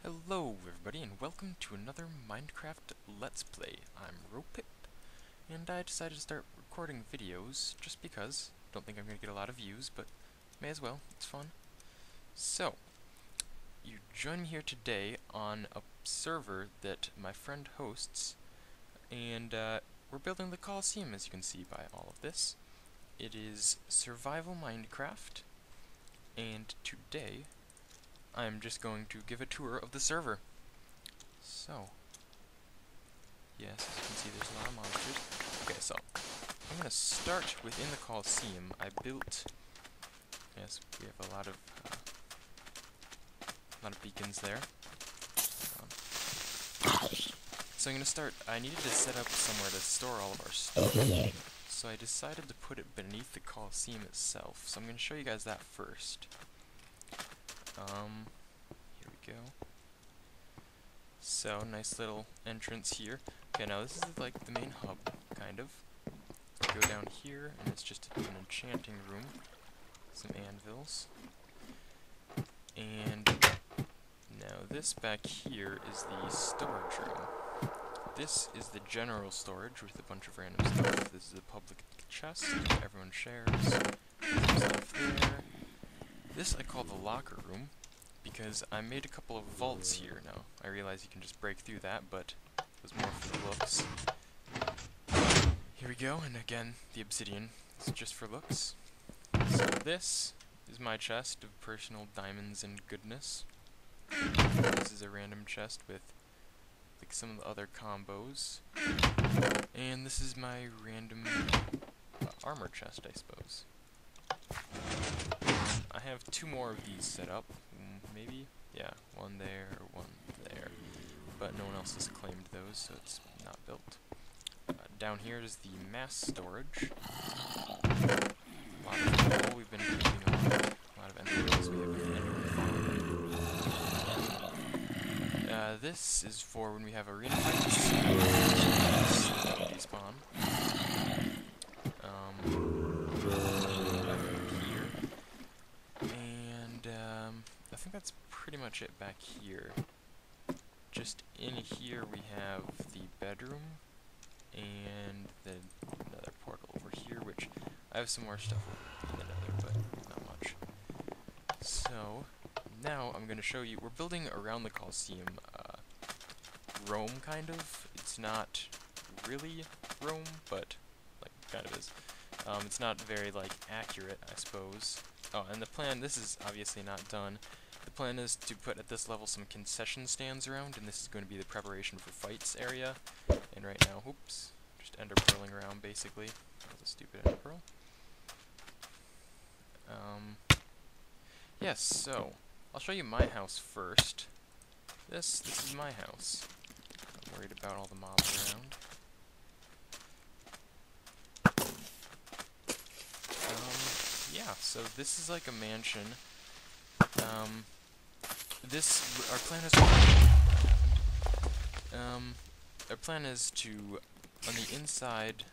Hello everybody and welcome to another Minecraft Let's Play. I'm Ropit, and I decided to start recording videos just because. Don't think I'm going to get a lot of views, but may as well, it's fun. So, you join me here today on a server that my friend hosts, and we're building the Coliseum, as you can see by all of this. It is Survival Minecraft, and today I'm just going to give a tour of the server. So, yes, as you can see, there's a lot of monsters. Okay, so I'm gonna start within the Coliseum. I built. Yes, we have a lot of beacons there. So I'm gonna start. I needed to set up somewhere to store all of our stuff. So I decided to put it beneath the Coliseum itself. So I'm gonna show you guys that first. Here we go. So, nice little entrance here. Okay, now this is like the main hub, kind of. Go down here, and it's just an enchanting room. Some anvils. And now this back here is the storage room. This is the general storage with a bunch of random stuff. This is the public chest that everyone shares. Some stuff there. This I call the locker room, because I made a couple of vaults here now. I realize you can just break through that, but it was more for the looks. Here we go, and again, the obsidian is just for looks. So this is my chest of personal diamonds and goodness. This is a random chest with like some of the other combos. And this is my random armor chest, I suppose. I have two more of these set up, maybe? Yeah, one there, one there. But no one else has claimed those, so it's not built. Down here is the mass storage. A lot of coal we've been keeping on. A lot of enderpearls we have. This is for when we have arena fights. Despawn. I think that's pretty much it back here. Just in here we have the bedroom and another portal over here, which I have some more stuff in the nether, but not much. So now I'm going to show you. We're building around the Coliseum, Rome kind of. It's not really Rome, but like kind of is. It's not very like accurate, I suppose. Oh, and the plan, this is obviously not done. The plan is to put at this level some concession stands around, and this is going to be the preparation for fights area. And right now, oops, just ender pearling around basically. That was a stupid ender pearl. Yes, so I'll show you my house first. This is my house. I'm worried about all the mobs around. Yeah, so this is like a mansion. Our plan is our plan is to, on the inside,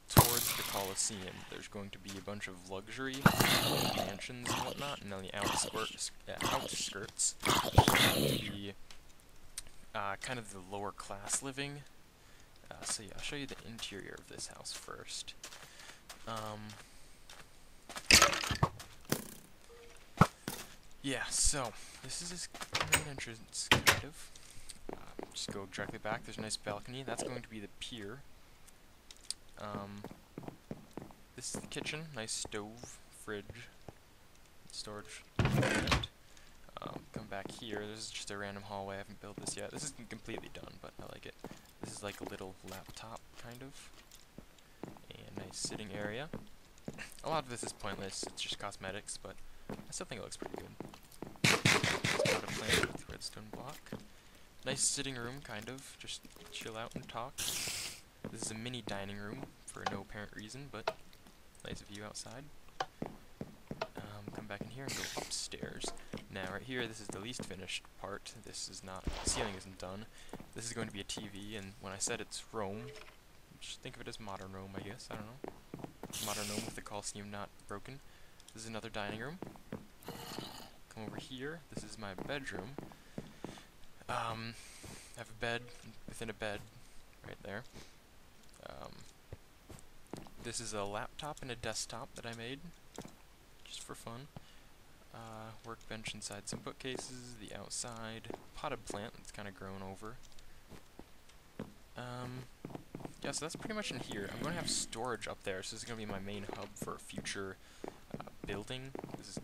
towards the Coliseum, there's going to be a bunch of luxury mansions and whatnot, and on the outskirts be kind of the lower class living. So yeah, I'll show you the interior of this house first. Yeah, so this is his main entrance, kind of. Just go directly back. There's a nice balcony. That's going to be the pier. This is the kitchen. Nice stove, fridge, storage. Come back here. This is just a random hallway. I haven't built this yet. This isn't completely done, but I like it. This is like a little laptop, kind of. And nice sitting area. A lot of this is pointless. It's just cosmetics, but I still think it looks pretty good. Got a plant with redstone block. Nice sitting room, kind of. Just chill out and talk. This is a mini dining room for no apparent reason, but nice view outside. Come back in here and go upstairs. Now, right here, this is the least finished part. This is not, the ceiling isn't done. This is going to be a TV, and when I said it's Rome, just think of it as modern Rome, I guess. I don't know. Modern Rome with the Coliseum not broken. This is another dining room. Come over here. This is my bedroom. have a bed within a bed right there. This is a laptop and a desktop that I made just for fun. Workbench inside some bookcases, the outside, potted plant that's kind of grown over. Yeah, so that's pretty much in here. I'm going to have storage up there, so this is going to be my main hub for future building. This is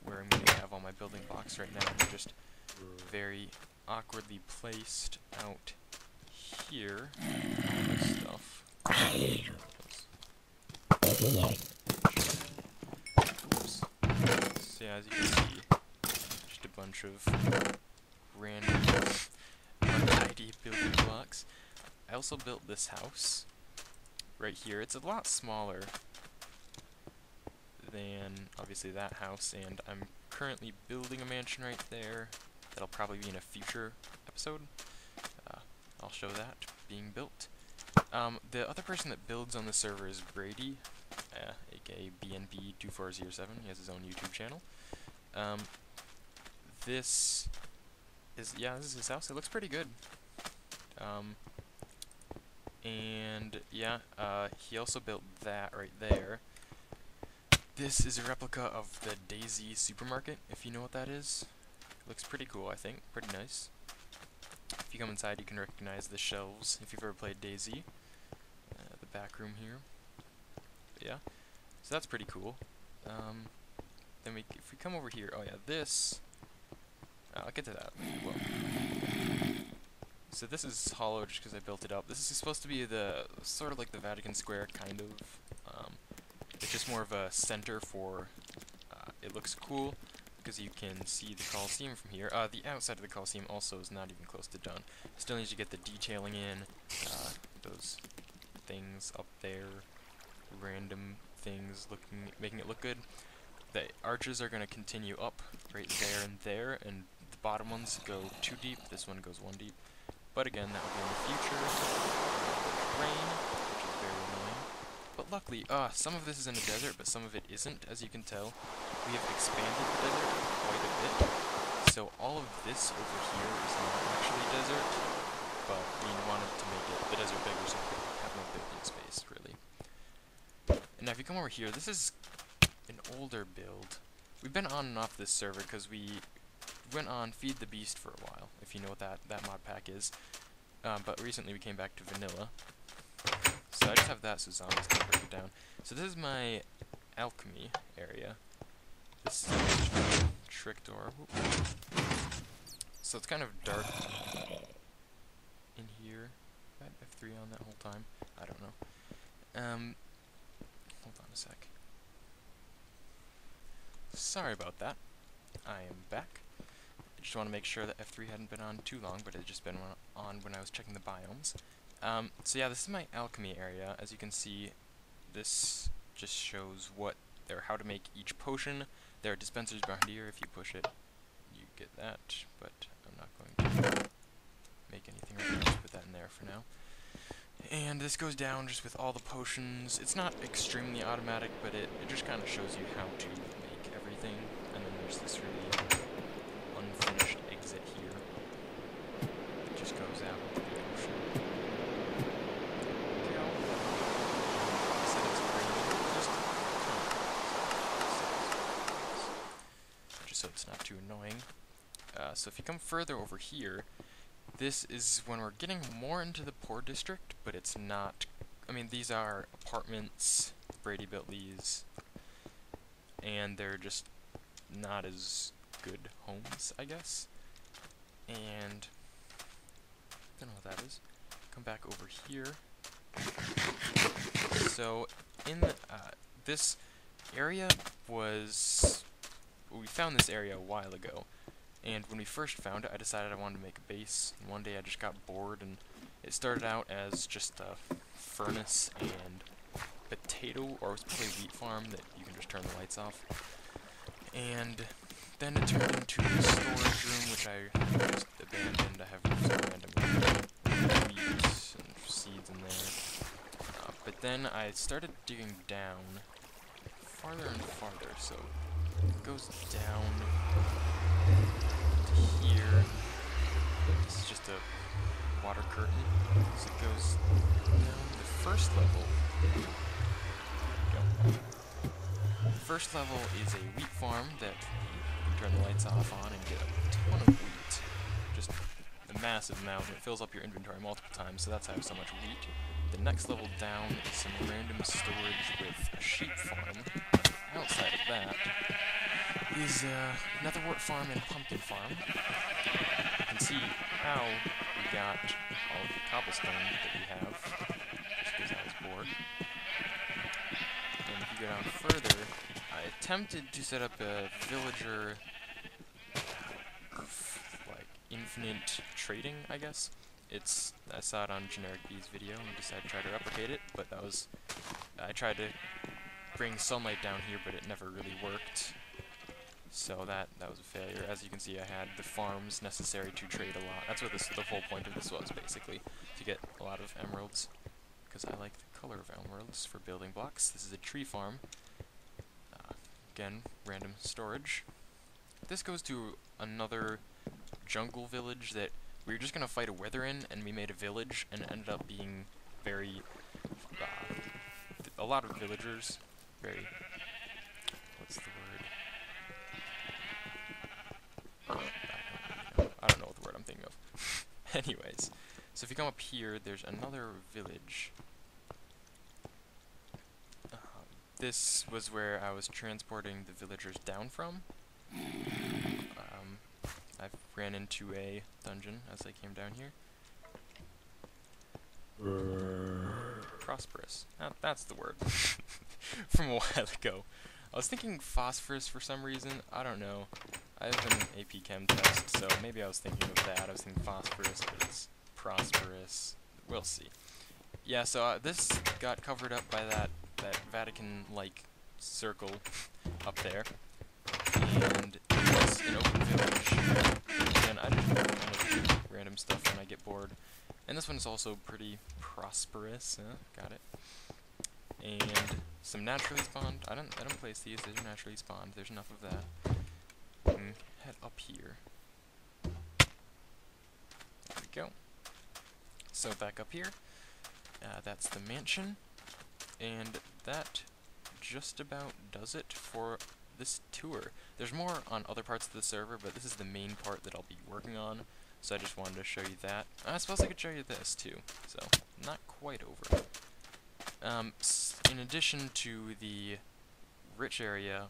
where I'm going to have all my building blocks right now. They're just very awkwardly placed out here. All this stuff. Oops. So yeah, as you can see, just a bunch of random untidy building blocks. I also built this house right here. It's a lot smaller than obviously that house, and I'm currently building a mansion right there that'll probably be in a future episode. I'll show that being built. The other person that builds on the server is Brady, aka BNB2407. He has his own YouTube channel. This is his house. It looks pretty good. And yeah, he also built that right there. This is a replica of the Daisy supermarket, if you know what that is. Looks pretty cool, I think. Pretty nice. If you come inside, you can recognize the shelves if you've ever played Daisy. The back room here. But yeah, so that's pretty cool. Then if we come over here, oh yeah, this. I'll get to that. Well. So this is hollow just because I built it up. This is supposed to be the sort of like the Vatican Square, kind of. It's just more of a center for. It looks cool because you can see the Colosseum from here. The outside of the Colosseum also is not even close to done. Still needs to get the detailing in. Those things up there, random things making it look good. The arches are going to continue up right there, and the bottom ones go 2 deep. This one goes 1 deep. But again, that will be in the future. Rain, which is very annoying. But luckily, some of this is in a desert, but some of it isn't, as you can tell. We have expanded the desert quite a bit. So all of this over here is not actually desert, but we wanted to make the desert bigger so we could have more building space, really. And now if you come over here, this is an older build. We've been on and off this server because we went on Feed the Beast for a while, if you know what that mod pack is. But recently we came back to vanilla. So I just have that so zombies can break it down. So this is my alchemy area. This is a trick door. So it's kind of dark in here. I had F3 on that whole time. I don't know. Hold on a sec. Sorry about that. I am back. I just want to make sure that F3 hadn't been on too long, but it had just been on when I was checking the biomes. So yeah, this is my alchemy area. As you can see, this just shows how to make each potion. There are dispensers behind here. If you push it, you get that, but I'm not going to make anything right now. Just put that in there for now. And this goes down just with all the potions. It's not extremely automatic, but it just kind of shows you how to make everything. And then there's this really unfinished exit here. It just goes out with the ocean. Just so it's not too annoying. So if you come further over here, this is when we're getting more into the poor district, but it's not. I mean, these are apartments. Brady built these, and they're just not as good homes, I guess. And I don't know what that is. Come back over here. So in this area was. We found this area a while ago. And when we first found it, I decided I wanted to make a base. And one day I just got bored, and it started out as just a furnace and potato, or it was probably a wheat farm that you can just turn the lights off. And then it turned into a storage room, which I just abandoned. I have some random wheat and seeds in there. But then I started digging down farther and farther, so it goes down here. This water curtain. So it goes down the first level. Go. The first level is a wheat farm that you can turn the lights off on and get a ton of wheat. Just a massive amount, and it fills up your inventory multiple times, so that's how so much wheat. The next level down is some random storage with a sheep farm. Outside of that is another wort farm and pumpkin farm. You can see how we got all of the cobblestone that we have, just because I was bored. And if you go down further, I attempted to set up a villager, like, infinite trading, I guess. I saw it on Generic Bee's video and decided to try to replicate it, but I tried to bring sunlight down here, but it never really worked. So that was a failure. As you can see, I had the farms necessary to trade a lot. That's what the whole point of this was, basically, to get a lot of emeralds, because I like the color of emeralds for building blocks. This is a tree farm. Again, random storage. This goes to another jungle village that we were just gonna fight a wither in, and we made a village, and it ended up being very, a lot of villagers, very, what's the word? I don't know what the word I'm thinking of. Anyways, so if you come up here, there's another village. This was where I was transporting the villagers down from. I ran into a dungeon as I came down here. Prosperous. That's the word. From a while ago. I was thinking phosphorus for some reason. I don't know. I have an AP Chem test, so maybe I was thinking of that. I was thinking phosphorus, but it's prosperous. We'll see. Yeah, so this got covered up by that Vatican-like circle up there. And it's an open village. And I just kind of random stuff when I get bored. And this one's also pretty prosperous. Got it. And some naturally spawned. I don't place these. These are naturally spawned. There's enough of that. Head up here. There we go. So back up here. That's the mansion. And that just about does it for this tour. There's more on other parts of the server, but this is the main part that I'll be working on, so I just wanted to show you that. I suppose I could show you this too, so not quite over. In addition to the rich area,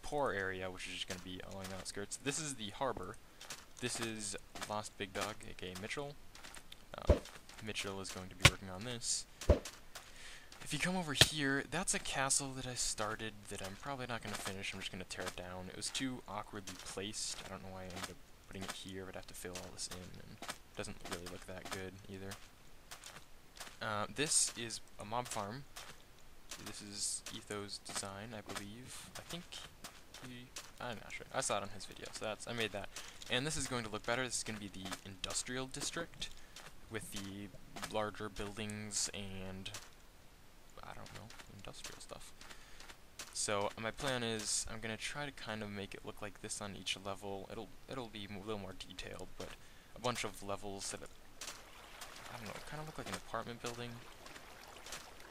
poor area, which is just going to be along the outskirts, this is the harbor. This is Lost Big Dog, aka Mitchell. Mitchell is going to be working on this. If you come over here, that's a castle that I started that I'm probably not going to finish. I'm just going to tear it down. It was too awkwardly placed. I don't know why I ended up putting it here, but I have to fill all this in, and it doesn't really look that good either. This is a mob farm. This is Etho's design, I believe. I think I'm not sure. I saw it on his video, so I made that. And this is going to look better. This is going to be the industrial district with the larger buildings and I don't know, industrial stuff. So my plan is I'm gonna try to kind of make it look like this on each level. It'll be a little more detailed, but a bunch of levels that I don't know, kind of look like an apartment building,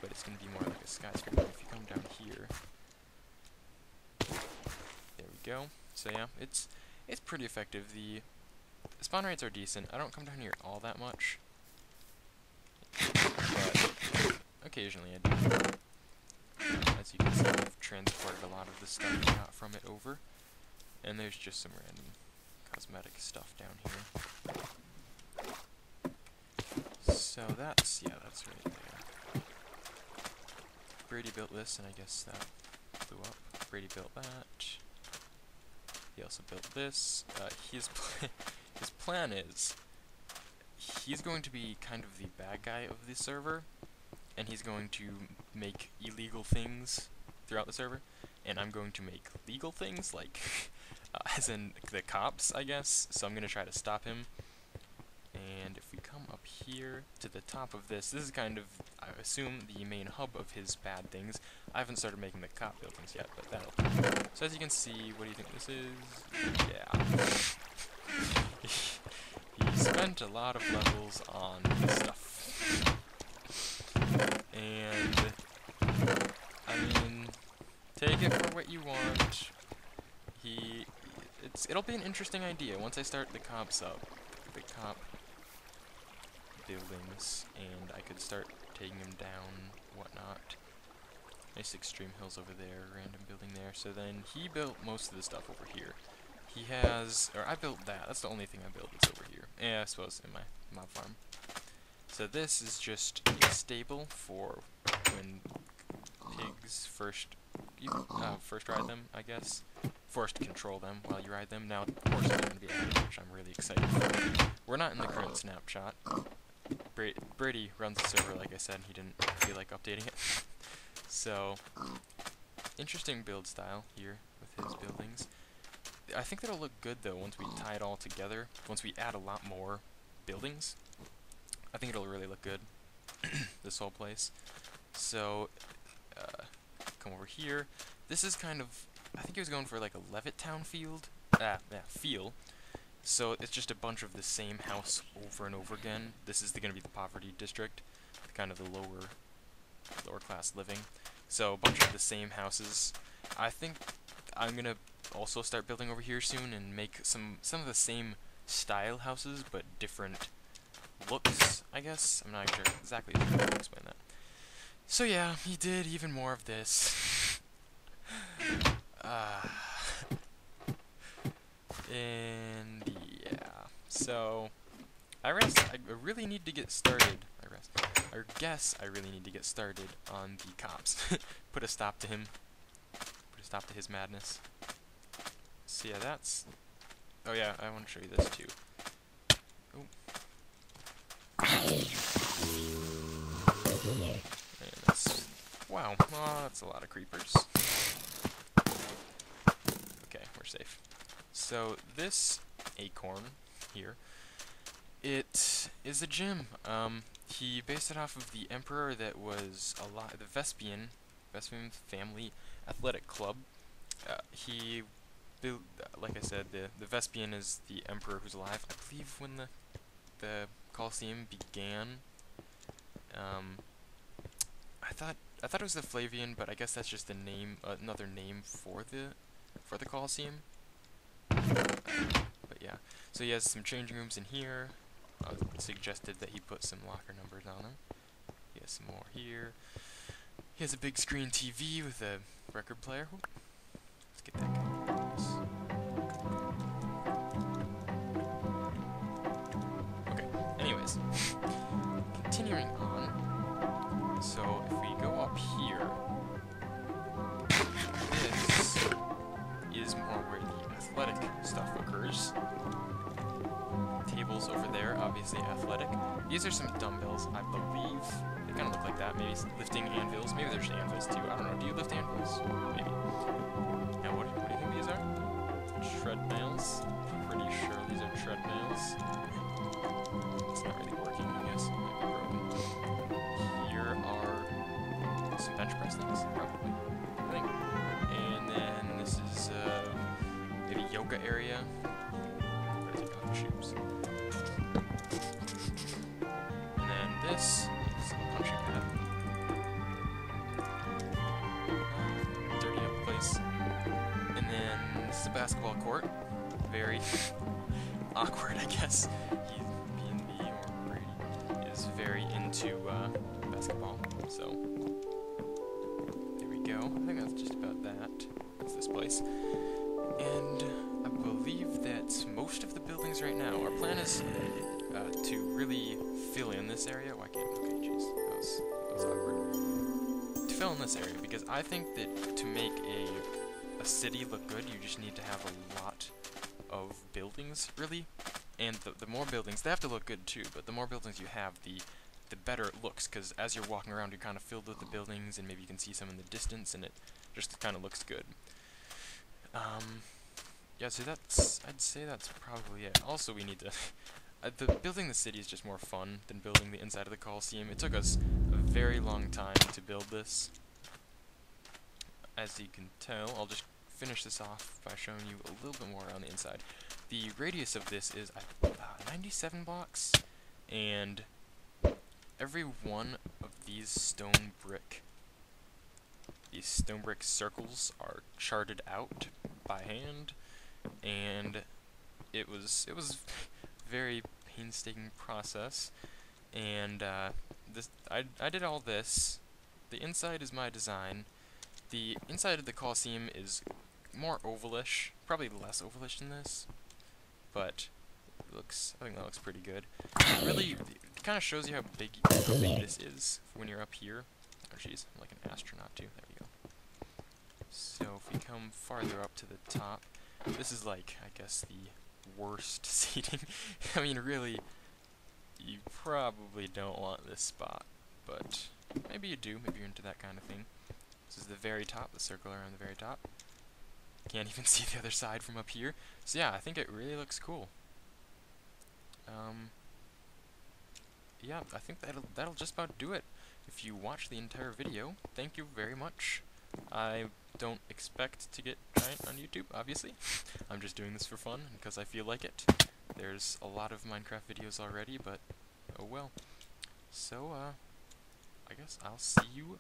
but it's gonna be more like a skyscraper. If you come down here, there we go. So yeah, it's pretty effective. The spawn rates are decent. I don't come down here all that much, but occasionally I do. As you can see, I've transported a lot of the stuff I got from it over. And there's just some random cosmetic stuff down here. So that's right there. Brady built this, and I guess that blew up. Brady built that. He also built this. His plan is, he's going to be kind of the bad guy of the server, and he's going to make illegal things throughout the server, and I'm going to make legal things, like, as in the cops, I guess, so I'm going to try to stop him. And if we come up here to the top of this is kind of, I assume, the main hub of his bad things. I haven't started making the cop buildings yet, but that'll come. So as you can see, what do you think this is? Yeah. He spent spent a lot of levels on this stuff. And, I mean, take it for what you want. It'll be an interesting idea once I start the comps up. The comp buildings, and I could start taking them down, whatnot. Nice extreme hills over there, random building there. So then he built most of the stuff over here. He has, or I built that. That's the only thing I built that's over here. Yeah, I suppose in my mob farm. So this is just a stable for when pigs first ride them, I guess. Forced to control them while you ride them. Now, horses are going to be added, which I'm really excited for. We're not in the current snapshot. Brady runs the server, like I said, and he didn't feel like updating it. So, interesting build style here with his buildings. I think that'll look good, though, once we tie it all together. Once we add a lot more buildings, I think it'll really look good, this whole place. So, come over here. This is kind of, I think he was going for like a Levittown feel. So it's just a bunch of the same house over and over again. This is going to be the poverty district, kind of the lower class living. So a bunch of the same houses. I think I'm going to also start building over here soon and make some of the same style houses, but different looks, I guess. I'm not sure exactly how to explain that. So yeah, he did even more of this. And yeah, so I really need to get started. I guess I really need to get started on the cops. Put a stop to him. Put a stop to his madness. So yeah, that's. Oh yeah, I want to show you this too. Oh. And that's. Wow, oh, that's a lot of creepers. Okay, we're safe. So this acorn here, it is a gym. He based it off of the emperor that was alive, the Vespian family athletic club. He built, like I said, the Vespian is the emperor who's alive. I believe when the Colosseum began. I thought it was the Flavian, but I guess that's just the name, another name for the Colosseum. But yeah, so he has some changing rooms in here. Suggested that he put some locker numbers on them. He has some more here. He has a big screen TV with a record player. Ooh. Let's get that going. Okay, anyways. Continuing on. So if we go up here, this is more where the athletic stuff occurs. Tables over there, obviously athletic. These are some dumbbells, I believe. They kind of look like that. Maybe lifting anvils. Maybe there's anvils too. I don't know. Do you lift anvils? Maybe. Now, what do you think these are? Treadmills. Pretty sure these are treadmills. It's not really working, I guess. It might be broken. Here are some bench press things, probably. I think. And then this is maybe yoga area. I'm gonna take off the shoes. And then this is a punching pad. Dirty up place. And then this is a basketball court. Very awkward, I guess. B&B or Brady is very into basketball. So there we go. I think that's just about that. That's this place. And I believe that's most of the buildings right now. Our plan is to really fill in this area. Why can't? Okay, jeez, that was awkward. To fill in this area, because I think that to make a city look good, you just need to have a lot of buildings, really. And the more buildings, they have to look good too. But the more buildings you have, the better it looks. Because as you're walking around, you're kind of filled with the buildings, and maybe you can see some in the distance, and it just kind of looks good. Yeah, so I'd say that's probably it. Also, we need to, building the city is just more fun than building the inside of the Colosseum. It took us a very long time to build this. As you can tell, I'll just finish this off by showing you a little bit more on the inside. The radius of this is 9 97 blocks, and every one of these stone brick circles are charted out by hand, and it was very painstaking process. And I did all this. The inside is my design. The inside of the Colosseum is more ovalish, probably less ovalish than this, but I think that looks pretty good. It kind of shows you how big this is when you're up here. Oh jeez, I'm like an astronaut too. There we go. So if we come farther up to the top, this is like, I guess, the worst seating. I mean, really, you probably don't want this spot, but maybe you do. Maybe you're into that kind of thing. This is the very top, the circle around the very top. Can't even see the other side from up here. So yeah, I think it really looks cool. Yeah, I think that'll just about do it. If you watch the entire video, thank you very much. I don't expect to get giant on YouTube, obviously. I'm just doing this for fun, because I feel like it. There's a lot of Minecraft videos already, but oh well. So, I guess I'll see you...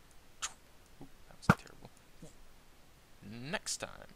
Oop, that was terrible. Next time.